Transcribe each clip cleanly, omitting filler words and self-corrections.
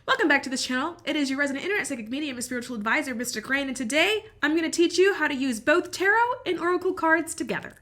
Welcome back to this channel. It is your resident internet psychic medium and spiritual advisor, Mr. Crane, and today I'm going to teach you how to use both tarot and oracle cards together.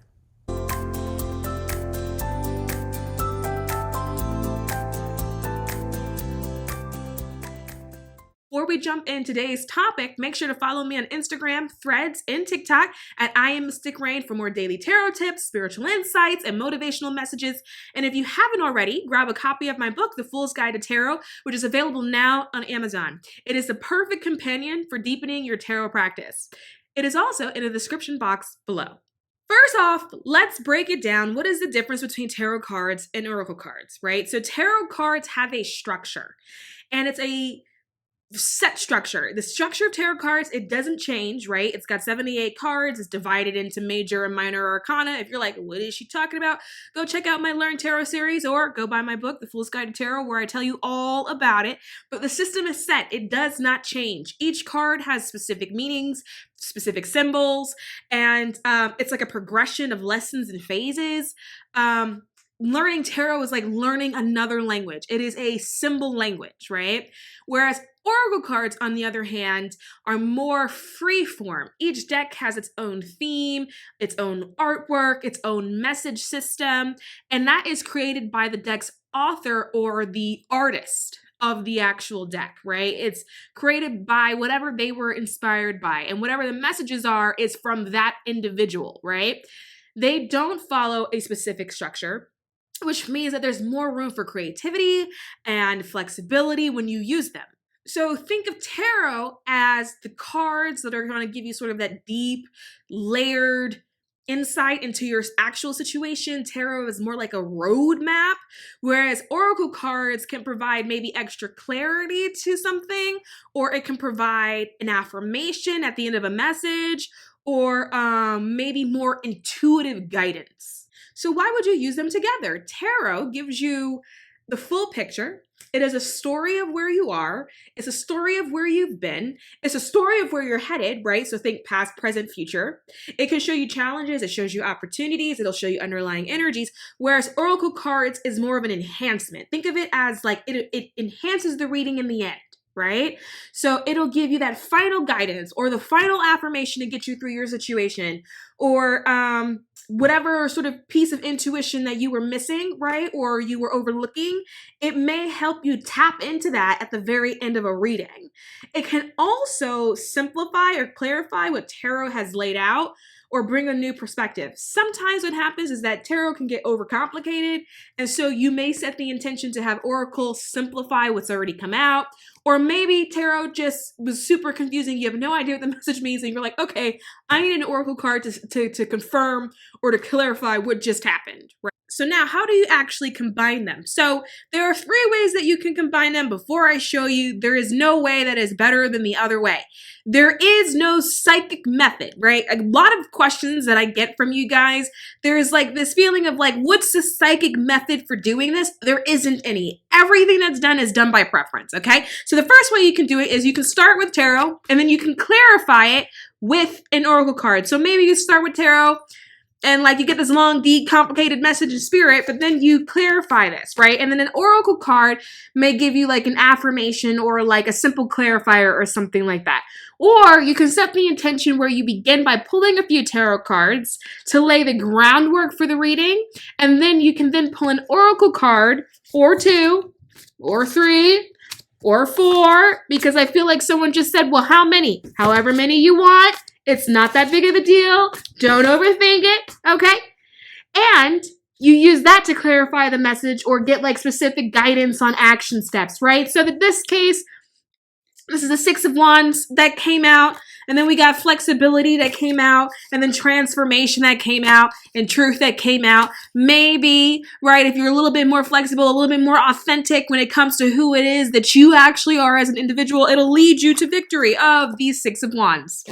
Before we jump in today's topic, make sure to follow me on Instagram, Threads, and TikTok at rainnthemystic for more daily tarot tips, spiritual insights, and motivational messages. And if you haven't already, grab a copy of my book, The Fool's Guide to Tarot, which is available now on Amazon. It is the perfect companion for deepening your tarot practice. It is also in the description box below. First off, let's break it down. What is the difference between tarot cards and oracle cards, right? So tarot cards have a structure, and it's a set structure. The structure of tarot cards, it doesn't change, right? It's got 78 cards. It's divided into major and minor arcana. If you're like, what is she talking about? Go check out my Learn Tarot series or go buy my book, The Fool's Guide to Tarot, where I tell you all about it. But the system is set. It does not change. Each card has specific meanings, specific symbols, and it's like a progression of lessons and phases. Learning tarot is like learning another language. It is a symbol language, right? Whereas oracle cards, on the other hand, are more free form. Each deck has its own theme, its own artwork, its own message system, and that is created by the deck's author or the artist of the actual deck, right? It's created by whatever they were inspired by, and whatever the messages are is from that individual, right? They don't follow a specific structure, which means that there's more room for creativity and flexibility when you use them. So think of tarot as the cards that are going to give you sort of that deep, layered insight into your actual situation. Tarot is more like a roadmap, whereas oracle cards can provide maybe extra clarity to something, or it can provide an affirmation at the end of a message, or maybe more intuitive guidance. So why would you use them together? Tarot gives you the full picture. It is a story of where you are. It's a story of where you've been. It's a story of where you're headed, right? So think past, present, future. It can show you challenges. It shows you opportunities. It'll show you underlying energies. Whereas oracle cards is more of an enhancement. Think of it as like it enhances the reading in the end, right? So it'll give you that final guidance or the final affirmation to get you through your situation, or whatever sort of piece of intuition that you were missing, right? Or you were overlooking. It may help you tap into that at the very end of a reading. It can also simplify or clarify what tarot has laid out, or bring a new perspective. Sometimes what happens is that tarot can get overcomplicated, and so you may set the intention to have oracle simplify what's already come out, or maybe tarot just was super confusing. You have no idea what the message means, and you're like, okay, I need an oracle card to confirm or to clarify what just happened, right? So now, how do you actually combine them? So there are 3 ways that you can combine them. Before I show you, there is no way that is better than the other way. There is no psychic method, right? A lot of questions that I get from you guys, there's like this feeling of like, what's the psychic method for doing this? There isn't any. Everything that's done is done by preference, okay? So the first way you can do it is you can start with tarot, and then you can clarify it with an oracle card. So maybe you start with tarot, and like you get this long, deep, complicated message in spirit, but then you clarify this, right? And then an oracle card may give you like an affirmation or like a simple clarifier or something like that. Or you can set the intention where you begin by pulling a few tarot cards to lay the groundwork for the reading. And then you can then pull an oracle card or 2 or 3 or 4, because I feel like someone just said, well, how many? However many you want. It's not that big of a deal. Don't overthink it, okay? And you use that to clarify the message or get like specific guidance on action steps, right? So in this case, this is the 6 of Wands that came out, and then we got flexibility that came out, and then transformation that came out, and truth that came out. Maybe, right, if you're a little bit more flexible, a little bit more authentic when it comes to who it is that you actually are as an individual, it'll lead you to victory of these 6 of Wands.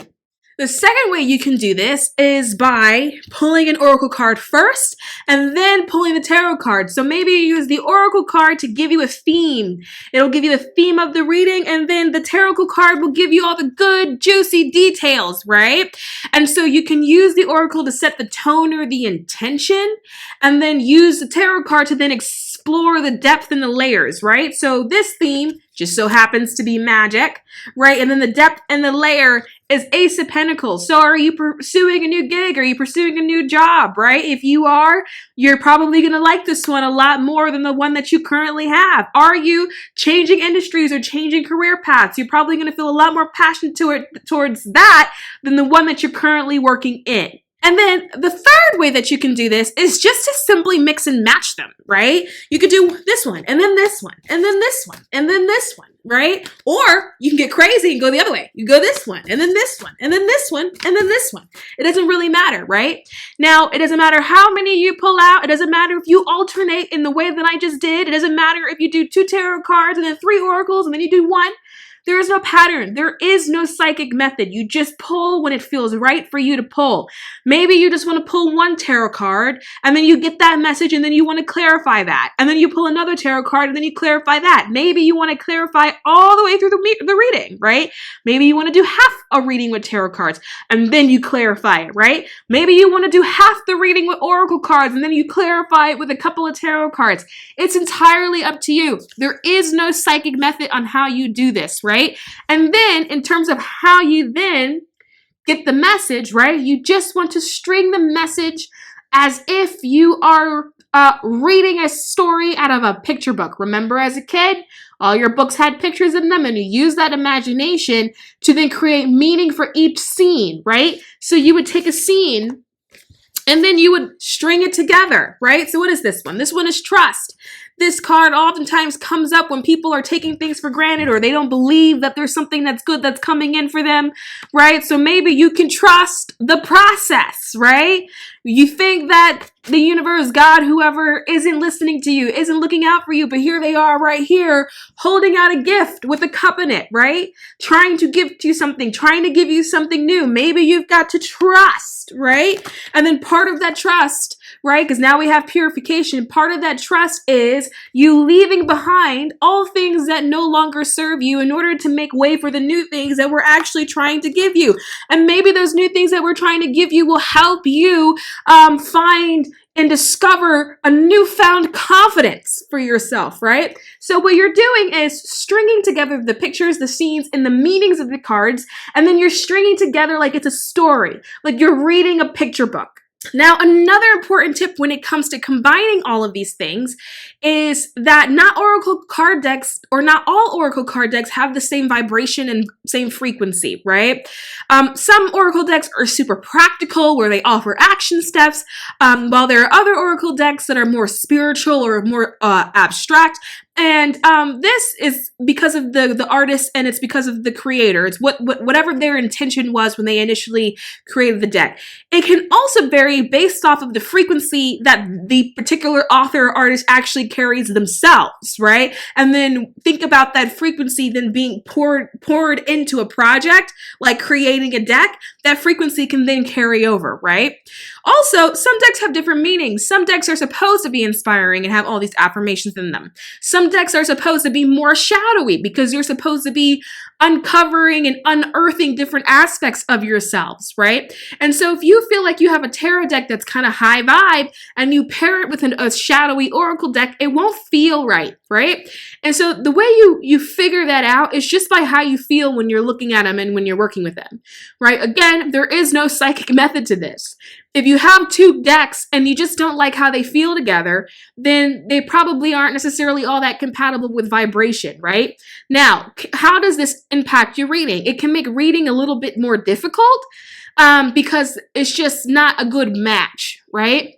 The second way you can do this is by pulling an oracle card first and then pulling the tarot card. So maybe you use the oracle card to give you a theme. It'll give you the theme of the reading, and then the tarot card will give you all the good, juicy details, right? And so you can use the oracle to set the tone or the intention, and then use the tarot card to then explore the depth and the layers, right? So this theme, just so happens to be magic, right? And then the depth and the layer is Ace of Pentacles. So are you pursuing a new gig? Are you pursuing a new job, right? If you are, you're probably going to like this one a lot more than the one that you currently have. Are you changing industries or changing career paths? You're probably going to feel a lot more passionate towards that than the one that you're currently working in. And then the third way that you can do this is just to simply mix and match them, right? You could do this one, and then this one, and then this one, and then this one, right? Or you can get crazy and go the other way. You go this one, and then this one, and then this one, and then this one. It doesn't really matter, right? Now, it doesn't matter how many you pull out. It doesn't matter if you alternate in the way that I just did. It doesn't matter if you do 2 tarot cards and then 3 oracles and then you do 1. There is no pattern. There is no psychic method. You just pull when it feels right for you to pull. Maybe you just want to pull 1 tarot card and then you get that message and then you want to clarify that. And then you pull another tarot card and then you clarify that. Maybe you want to clarify all the way through the reading, right? Maybe you want to do half a reading with tarot cards and then you clarify it, right? Maybe you want to do half the reading with oracle cards and then you clarify it with a couple of tarot cards. It's entirely up to you. There is no psychic method on how you do this, right? And then in terms of how you then get the message, right? You just want to string the message as if you are reading a story out of a picture book. Remember as a kid, all your books had pictures in them and you use that imagination to then create meaning for each scene, right? So you would take a scene and then you would string it together, right? So what is this one? This one is trust. This card oftentimes comes up when people are taking things for granted or they don't believe that there's something that's good that's coming in for them, right? So maybe you can trust the process, right? You think that the universe, God, whoever isn't listening to you, isn't looking out for you, but here they are right here holding out a gift with a cup in it, right? Trying to give you something, trying to give you something new. Maybe you've got to trust, right? And then part of that trust, right? Because now we have purification. Part of that trust is you leaving behind all things that no longer serve you in order to make way for the new things that we're actually trying to give you. And maybe those new things that we're trying to give you will help you find and discover a newfound confidence for yourself, right? So what you're doing is stringing together the pictures, the scenes, and the meanings of the cards, and then you're stringing together like it's a story, like you're reading a picture book. Now, another important tip when it comes to combining all of these things is that not all oracle card decks have the same vibration and same frequency, right? Some oracle decks are super practical where they offer action steps, while there are other oracle decks that are more spiritual or more abstract. And this is because of the artist and it's because of the creator. It's whatever their intention was when they initially created the deck. It can also vary based off of the frequency that the particular author or artist actually carries themselves, right? And then think about that frequency then being poured into a project, like creating a deck. That frequency can then carry over, right? Also, some decks have different meanings. Some decks are supposed to be inspiring and have all these affirmations in them. Some decks are supposed to be more shadowy because you're supposed to be uncovering and unearthing different aspects of yourselves, right? And so if you feel like you have a tarot deck that's kind of high vibe and you pair it with a shadowy oracle deck, it won't feel right, right? And so the way you figure that out is just by how you feel when you're looking at them and when you're working with them, right? Again, there is no psychic method to this. If you have 2 decks and you just don't like how they feel together, then they probably aren't necessarily all that compatible with vibration, right? Now, how does this impact your reading? It can make reading a little bit more difficult because it's just not a good match, right?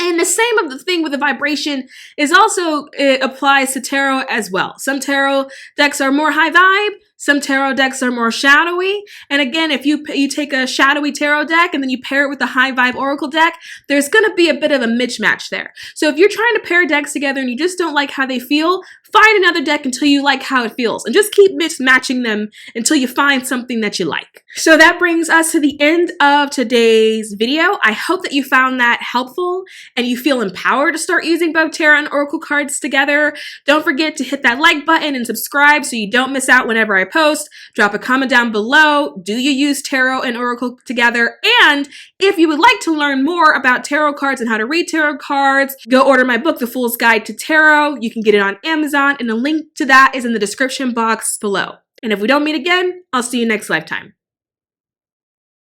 And the same of the thing with the vibration is also, it applies to tarot as well. Some tarot decks are more high vibe. Some tarot decks are more shadowy. And again, if you take a shadowy tarot deck and then you pair it with a high vibe oracle deck, there's going to be a bit of a mismatch there. So if you're trying to pair decks together and you just don't like how they feel, find another deck until you like how it feels and just keep mismatching them until you find something that you like. So that brings us to the end of today's video. I hope that you found that helpful and you feel empowered to start using both tarot and oracle cards together. Don't forget to hit that like button and subscribe so you don't miss out whenever I post. Drop a comment down below. Do you use tarot and oracle together? And if you would like to learn more about tarot cards and how to read tarot cards, go order my book, The Fool's Guide to Tarot. You can get it on Amazon, and the link to that is in the description box below. And if we don't meet again, I'll see you next lifetime.